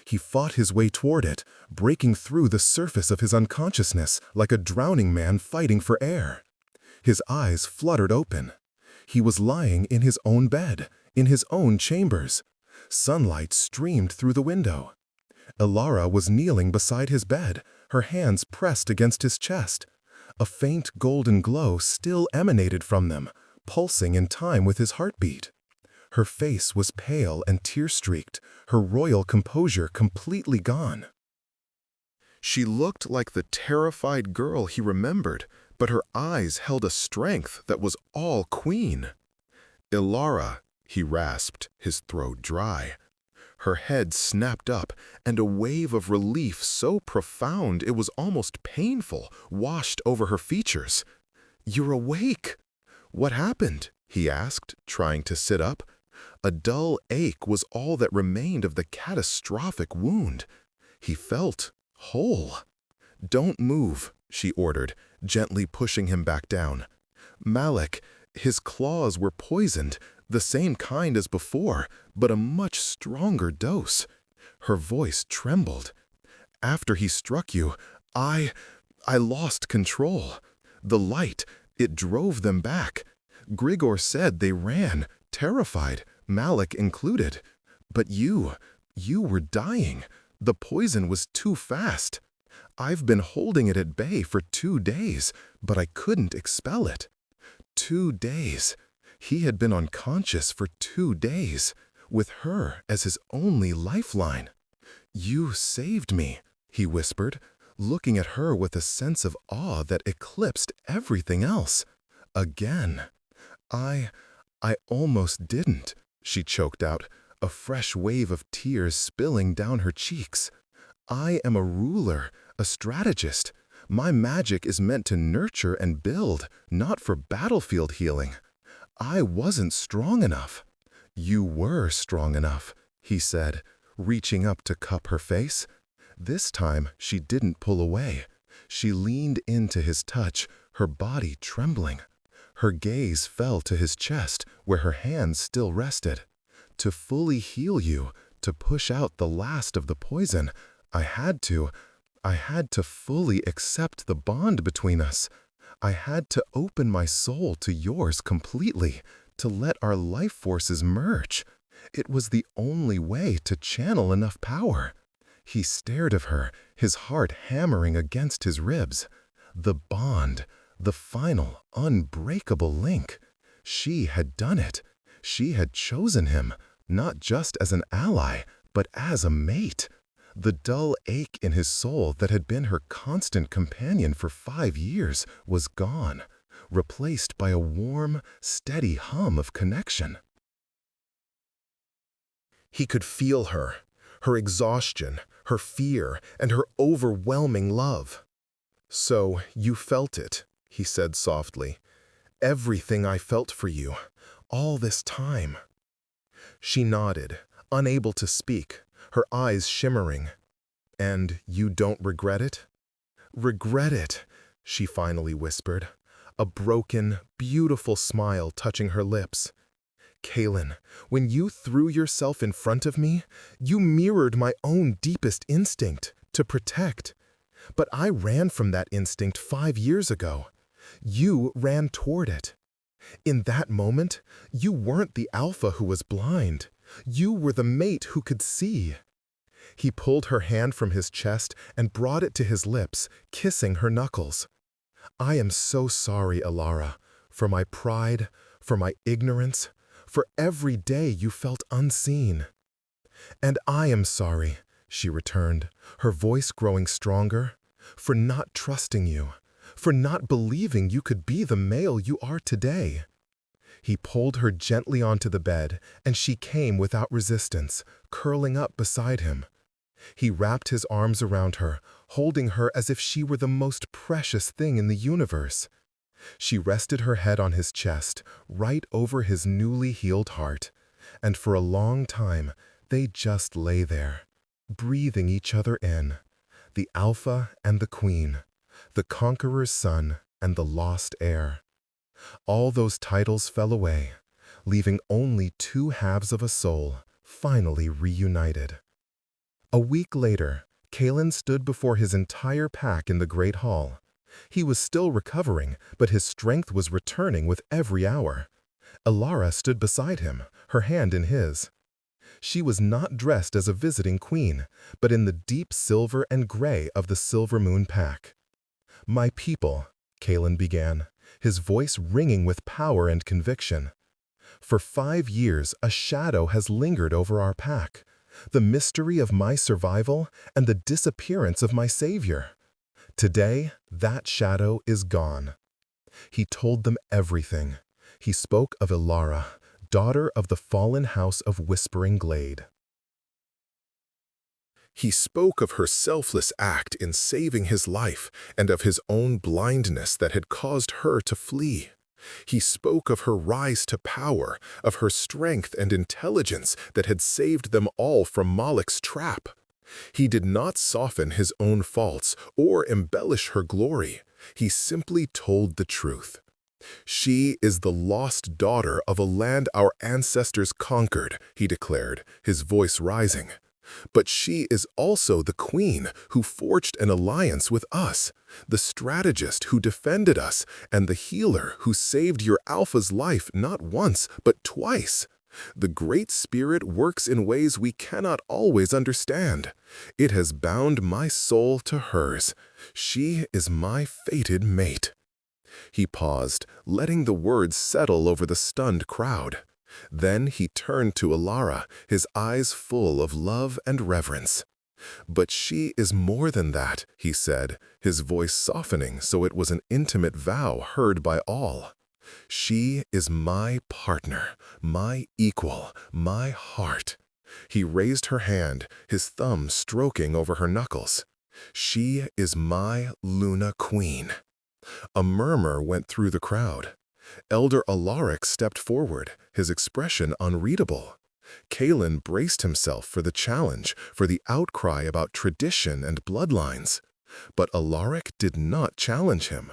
He fought his way toward it, breaking through the surface of his unconsciousness like a drowning man fighting for air. His eyes fluttered open. He was lying in his own bed, in his own chambers. Sunlight streamed through the window. Elara was kneeling beside his bed, her hands pressed against his chest. A faint golden glow still emanated from them, pulsing in time with his heartbeat. Her face was pale and tear-streaked, her royal composure completely gone. She looked like the terrified girl he remembered, but her eyes held a strength that was all queen. "Elara," he rasped, his throat dry. Her head snapped up, and a wave of relief so profound it was almost painful washed over her features. "You're awake." "What happened?" he asked, trying to sit up. A dull ache was all that remained of the catastrophic wound. He felt whole. "Don't move," she ordered, gently pushing him back down. "Malik, his claws were poisoned, the same kind as before, but a much stronger dose." Her voice trembled. "After he struck you, I lost control. The light, it drove them back. Grigor said they ran, terrified, Malik included. But you were dying. The poison was too fast. I've been holding it at bay for 2 days, but I couldn't expel it." 2 days. He had been unconscious for 2 days, with her as his only lifeline. "You saved me," he whispered, looking at her with a sense of awe that eclipsed everything else. "Again. I almost didn't," she choked out, a fresh wave of tears spilling down her cheeks. "I am a ruler, a strategist. My magic is meant to nurture and build, not for battlefield healing. I wasn't strong enough." "You were strong enough," he said, reaching up to cup her face. This time she didn't pull away. She leaned into his touch, her body trembling. Her gaze fell to his chest, where her hands still rested. "To fully heal you, to push out the last of the poison, I had to fully accept the bond between us. I had to open my soul to yours completely, to let our life forces merge. It was the only way to channel enough power." He stared at her, his heart hammering against his ribs. The bond, the final, unbreakable link. She had done it. She had chosen him, not just as an ally, but as a mate. The dull ache in his soul that had been her constant companion for 5 years was gone, replaced by a warm, steady hum of connection. He could feel her exhaustion, her fear, and her overwhelming love. "So you felt it," he said softly. "Everything I felt for you, all this time." She nodded, unable to speak, her eyes shimmering. "And you don't regret it?" "Regret it," she finally whispered, a broken, beautiful smile touching her lips. "Kalen, when you threw yourself in front of me, you mirrored my own deepest instinct, to protect. But I ran from that instinct 5 years ago. You ran toward it. In that moment, you weren't the alpha who was blind. You were the mate who could see." He pulled her hand from his chest and brought it to his lips, kissing her knuckles. "I am so sorry, Elara, for my pride, for my ignorance, for every day you felt unseen." "And I am sorry," she returned, her voice growing stronger, "for not trusting you, for not believing you could be the male you are today." He pulled her gently onto the bed, and she came without resistance, curling up beside him. He wrapped his arms around her, holding her as if she were the most precious thing in the universe. She rested her head on his chest, right over his newly healed heart, and for a long time they just lay there, breathing each other in, the Alpha and the Queen, the conqueror's son and the lost heir. All those titles fell away, leaving only two halves of a soul, finally reunited. A week later, Kalen stood before his entire pack in the Great Hall. He was still recovering, but his strength was returning with every hour. Elara stood beside him, her hand in his. She was not dressed as a visiting queen, but in the deep silver and gray of the Silver Moon pack. "My people," Kalen began, his voice ringing with power and conviction. "For 5 years, a shadow has lingered over our pack, the mystery of my survival and the disappearance of my savior. Today, that shadow is gone." He told them everything. He spoke of Elara, daughter of the fallen house of Whispering Glade. He spoke of her selfless act in saving his life and of his own blindness that had caused her to flee. He spoke of her rise to power, of her strength and intelligence that had saved them all from Malek's trap. He did not soften his own faults or embellish her glory. He simply told the truth. "She is the lost daughter of a land our ancestors conquered," he declared, his voice rising. "But she is also the queen who forged an alliance with us, the strategist who defended us, and the healer who saved your Alpha's life not once, but twice. The Great Spirit works in ways we cannot always understand. It has bound my soul to hers. She is my fated mate." He paused, letting the words settle over the stunned crowd. Then he turned to Elara, his eyes full of love and reverence. "But she is more than that," he said, his voice softening so it was an intimate vow heard by all. "She is my partner, my equal, my heart." He raised her hand, his thumb stroking over her knuckles. "She is my Luna Queen." A murmur went through the crowd. Elder Alaric stepped forward, his expression unreadable. Kalen braced himself for the challenge, for the outcry about tradition and bloodlines. But Alaric did not challenge him.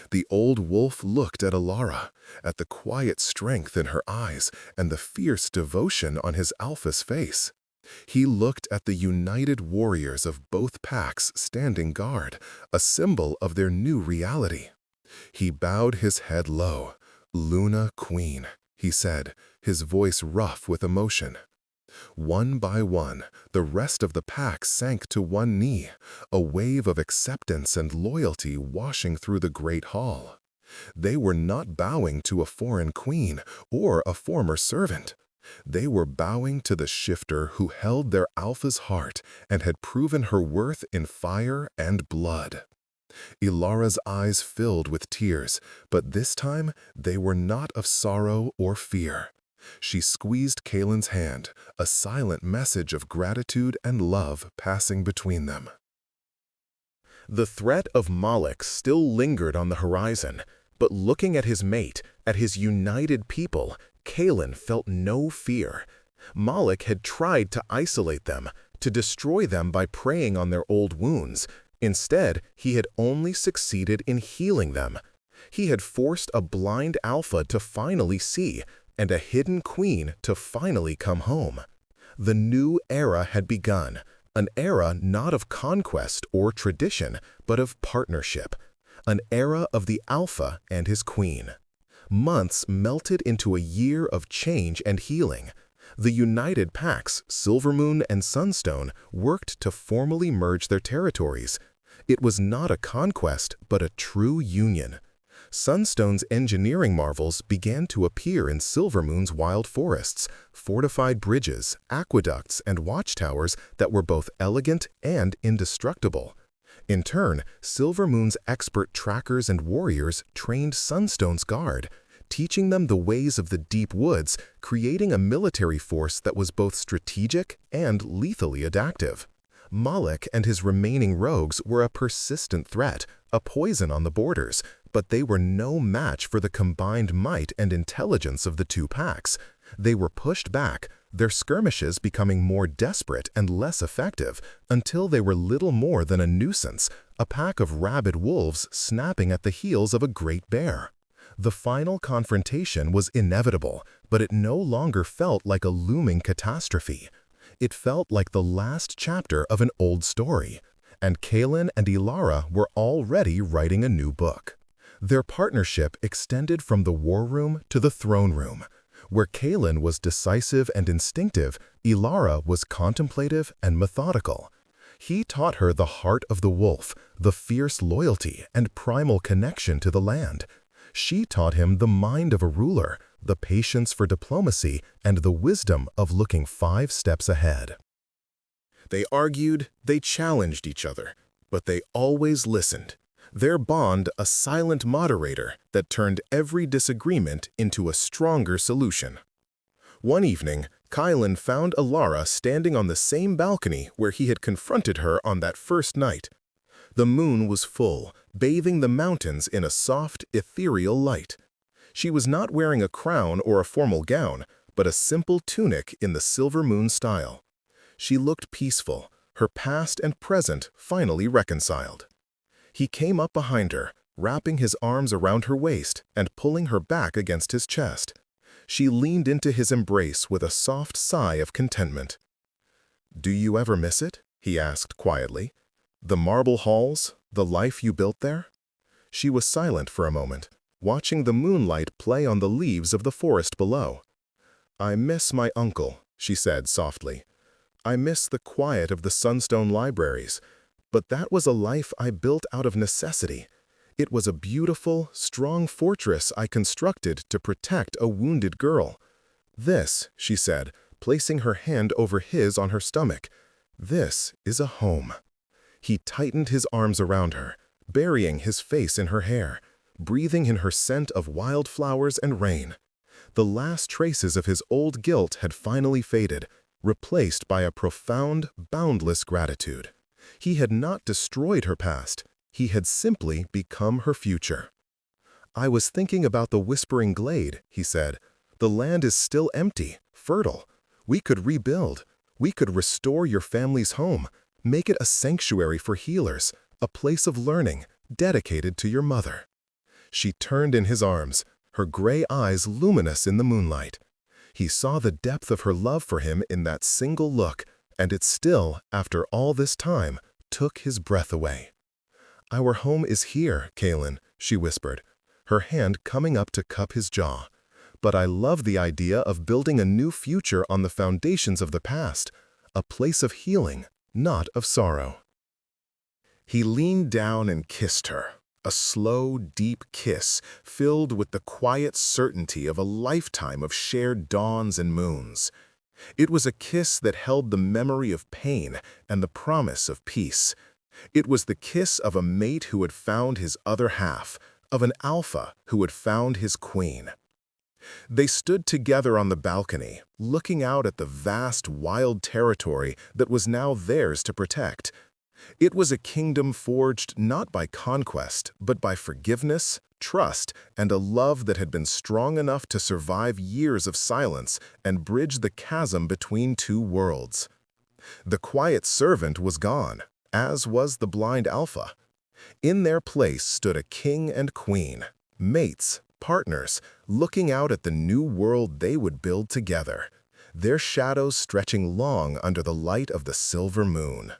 The old wolf looked at Elara, at the quiet strength in her eyes and the fierce devotion on his Alpha's face. He looked at the united warriors of both packs standing guard, a symbol of their new reality. He bowed his head low. "Luna Queen," he said, his voice rough with emotion. One by one, the rest of the pack sank to one knee, a wave of acceptance and loyalty washing through the great hall. They were not bowing to a foreign queen or a former servant. They were bowing to the shifter who held their Alpha's heart and had proven her worth in fire and blood. Elara's eyes filled with tears, but this time they were not of sorrow or fear. She squeezed Kalen's hand, a silent message of gratitude and love passing between them. The threat of Malek still lingered on the horizon, but looking at his mate, at his united people, Kalen felt no fear. Malek had tried to isolate them, to destroy them by preying on their old wounds. Instead, he had only succeeded in healing them. He had forced a blind Alpha to finally see, and a hidden queen to finally come home. The new era had begun, an era not of conquest or tradition, but of partnership, an era of the Alpha and his queen. Months melted into a year of change and healing. The united packs, Silvermoon and Sunstone, worked to formally merge their territories. It was not a conquest, but a true union. Sunstone's engineering marvels began to appear in Silvermoon's wild forests, fortified bridges, aqueducts, and watchtowers that were both elegant and indestructible. In turn, Silvermoon's expert trackers and warriors trained Sunstone's guard, teaching them the ways of the deep woods, creating a military force that was both strategic and lethally adaptive. Moloch and his remaining rogues were a persistent threat, a poison on the borders, but they were no match for the combined might and intelligence of the two packs. They were pushed back, their skirmishes becoming more desperate and less effective, until they were little more than a nuisance, a pack of rabid wolves snapping at the heels of a great bear. The final confrontation was inevitable, but it no longer felt like a looming catastrophe. It felt like the last chapter of an old story, and Kaelin and Elara were already writing a new book. Their partnership extended from the war room to the throne room. Where Kaelin was decisive and instinctive, Elara was contemplative and methodical. He taught her the heart of the wolf, the fierce loyalty and primal connection to the land. She taught him the mind of a ruler, the patience for diplomacy, and the wisdom of looking 5 steps ahead. They argued, they challenged each other, but they always listened. Their bond a silent moderator that turned every disagreement into a stronger solution. One evening, Kaelin found Elara standing on the same balcony where he had confronted her on that first night. The moon was full, bathing the mountains in a soft, ethereal light. She was not wearing a crown or a formal gown, but a simple tunic in the silver moon style. She looked peaceful, her past and present finally reconciled. He came up behind her, wrapping his arms around her waist and pulling her back against his chest. She leaned into his embrace with a soft sigh of contentment. "Do you ever miss it?" he asked quietly. "The marble halls, the life you built there?" She was silent for a moment, watching the moonlight play on the leaves of the forest below. "I miss my uncle," she said softly. "I miss the quiet of the Sunstone libraries, but that was a life I built out of necessity. It was a beautiful, strong fortress I constructed to protect a wounded girl. This," she said, placing her hand over his on her stomach, "this is a home." He tightened his arms around her, burying his face in her hair, breathing in her scent of wildflowers and rain. The last traces of his old guilt had finally faded, replaced by a profound, boundless gratitude. He had not destroyed her past. He had simply become her future. "I was thinking about the Whispering Glade," he said. "The land is still empty, fertile. We could rebuild. We could restore your family's home, make it a sanctuary for healers, a place of learning, dedicated to your mother." She turned in his arms, her gray eyes luminous in the moonlight. He saw the depth of her love for him in that single look, and it still, after all this time, took his breath away. "Our home is here, Kaelin," she whispered, her hand coming up to cup his jaw. "But I love the idea of building a new future on the foundations of the past, a place of healing, not of sorrow." He leaned down and kissed her, a slow, deep kiss filled with the quiet certainty of a lifetime of shared dawns and moons. It was a kiss that held the memory of pain and the promise of peace. It was the kiss of a mate who had found his other half, of an alpha who had found his queen. They stood together on the balcony, looking out at the vast, wild territory that was now theirs to protect. It was a kingdom forged not by conquest, but by forgiveness, trust, and a love that had been strong enough to survive years of silence and bridge the chasm between two worlds. The quiet servant was gone, as was the blind alpha. In their place stood a king and queen, mates, partners, looking out at the new world they would build together, their shadows stretching long under the light of the silver moon.